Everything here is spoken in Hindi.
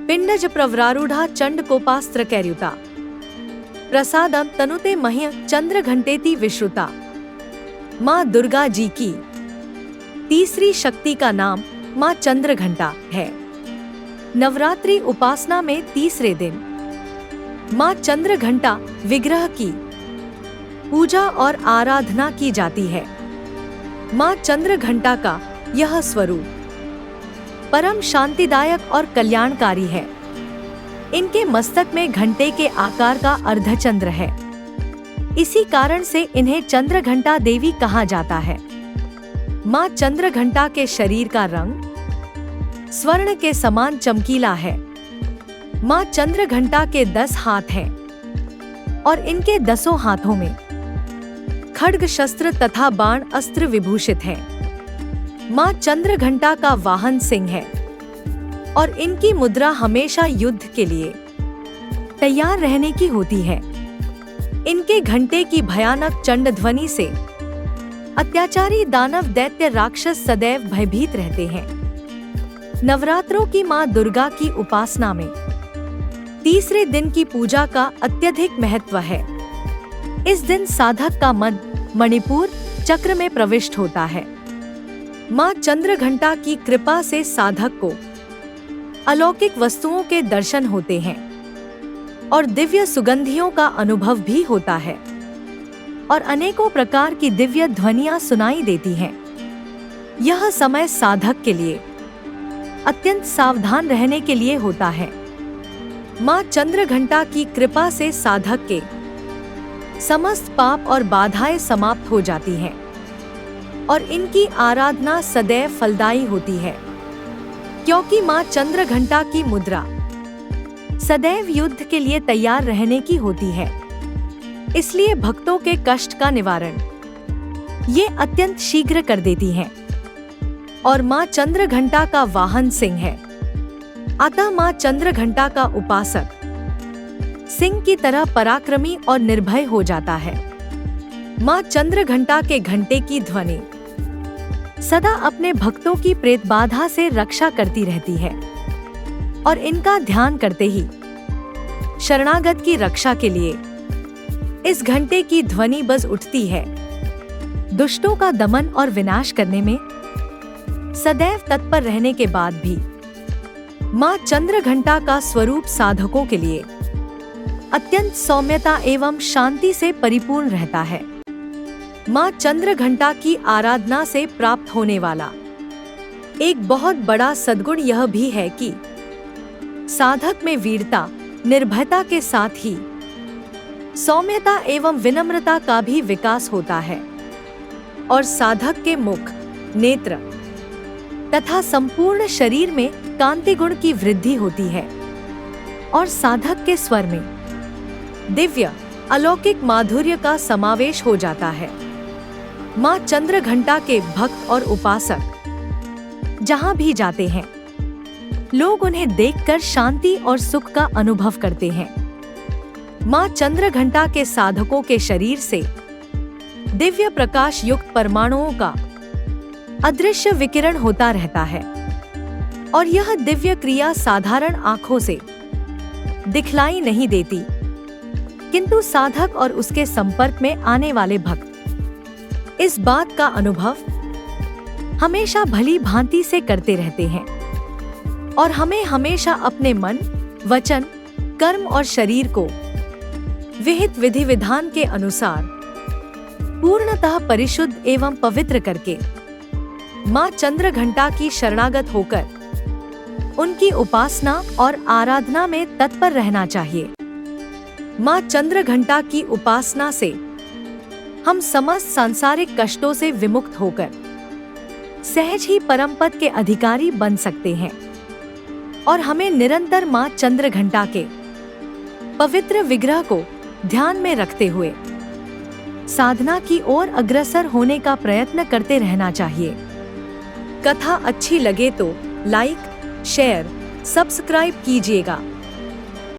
पिंडज प्रवरारूढ़ा चंडकोपास्त्र कैर्युता प्रसादम तनुते मह्य चंद्र घंटेति विश्रुता। माँ दुर्गा जी की तीसरी शक्ति का नाम माँ चंद्र घंटा है। नवरात्रि उपासना में तीसरे दिन माँ चंद्र घंटा विग्रह की पूजा और आराधना की जाती है। माँ चंद्र घंटा का यह स्वरूप परम शांतिदायक और कल्याणकारी है। इनके मस्तक में घंटे के आकार का अर्धचंद्र है। इसी कारण से इन्हें चंद्र घंटा देवी कहा जाता है। माँ चंद्र घंटा के शरीर का रंग स्वर्ण के समान चमकीला है। माँ चंद्र घंटा के 10 हाथ हैं और इनके 10 हाथों में खड्ग शस्त्र तथा बाण अस्त्र विभूषित है। माँ चंद्र घंटा का वाहन सिंह है और इनकी मुद्रा हमेशा युद्ध के लिए तैयार रहने की होती है। इनके घंटे की भयानक चंड ध्वनि से अत्याचारी दानव दैत्य राक्षस सदैव भयभीत रहते हैं। नवरात्रों की माँ दुर्गा की उपासना में तीसरे दिन की पूजा का अत्यधिक महत्व है। इस दिन साधक का मन मणिपुर चक्र में प्रविष्ट होता है। माँ चंद्र घंटा की कृपा से साधक को अलौकिक वस्तुओं के दर्शन होते हैं और दिव्य सुगंधियों का अनुभव भी होता है और अनेकों प्रकार की दिव्य ध्वनियां सुनाई देती हैं। यह समय साधक के लिए अत्यंत सावधान रहने के लिए होता है। माँ चंद्र घंटा की कृपा से साधक के समस्त पाप और बाधाएं समाप्त हो जाती हैं और इनकी आराधना सदैव फलदायी होती है, क्योंकि माँ चंद्र घंटा की मुद्रा सदैव युद्ध के लिए तैयार रहने की होती है। इसलिए भक्तों के कष्ट का निवारण ये अत्यंत शीघ्र कर देती हैं और माँ चंद्र घंटा का वाहन सिंह है। अतः माँ चंद्र घंटा का उपासक सिंह की तरह पराक्रमी और निर्भय हो जाता है। माँ चंद्र घंटा के घंटे की ध्वनि सदा अपने भक्तों की प्रेत बाधा से रक्षा करती रहती है और इनका ध्यान करते ही शरणागत की रक्षा के लिए इस घंटे की ध्वनि बज उठती है। दुष्टों का दमन और विनाश करने में सदैव तत्पर रहने के बाद भी माँ चंद्र घंटा का स्वरूप साधकों के लिए अत्यंत सौम्यता एवं शांति से परिपूर्ण रहता है। माँ चंद्र घंटा की आराधना से प्राप्त होने वाला एक बहुत बड़ा सद्गुण यह भी है कि साधक में वीरता निर्भयता के साथ ही सौम्यता एवं विनम्रता का भी विकास होता है और साधक के मुख नेत्र तथा संपूर्ण शरीर में कांति गुण की वृद्धि होती है और साधक के स्वर में दिव्य अलौकिक माधुर्य का समावेश हो जाता है। माँ चंद्र घंटा के भक्त और उपासक जहाँ भी जाते हैं लोग उन्हें देखकर शांति और सुख का अनुभव करते हैं। माँ चंद्र घंटा के साधकों के शरीर से दिव्य प्रकाश युक्त परमाणुओं का अदृश्य विकिरण होता रहता है और यह दिव्य क्रिया साधारण आंखों से दिखलाई नहीं देती, किंतु साधक और उसके संपर्क में आने वाले भक्त इस बात का अनुभव हमेशा भली भांति से करते रहते हैं और हमें हमेशा अपने मन वचन कर्म और शरीर को विहित विधि विधान के अनुसार पूर्णतः परिशुद्ध एवं पवित्र करके माँ चंद्र घंटा की शरणागत होकर उनकी उपासना और आराधना में तत्पर रहना चाहिए। माँ चंद्र घंटा की उपासना से हम समस्त सांसारिक कष्टों से विमुक्त होकर सहज ही परम पद के अधिकारी बन सकते हैं और हमें निरंतर माँ चंद्र घंटा के पवित्र विग्रह को ध्यान में रखते हुए साधना की ओर अग्रसर होने का प्रयत्न करते रहना चाहिए। कथा अच्छी लगे तो लाइक शेयर सब्सक्राइब कीजिएगा।